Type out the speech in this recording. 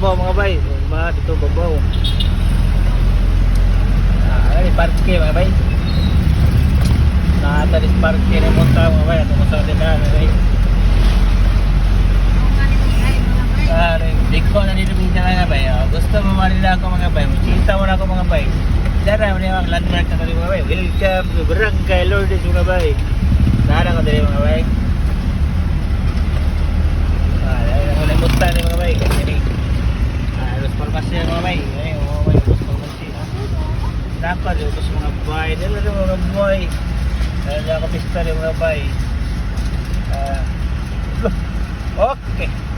babaw mga bay. Diba? Dito babaw. Ay, parke mga bay. Nakatalis parke na monta mga bay. At umasaw din na mga bay. Biko na dito pinta mga bay. Gusto mo manila ako mga bay. Makita mo na ako mga bay. Dara mo na yung landmark na kami mga bay. Welcome to Barangay Lourdes mga bay. Sana ko dito mga bay. Limutan ni mga bay kasi ni Los Farmacia mga bay ay mga bay Los Farmacia dapat yung mga bay dala ng mga bay dala ako pista ng mga bay okay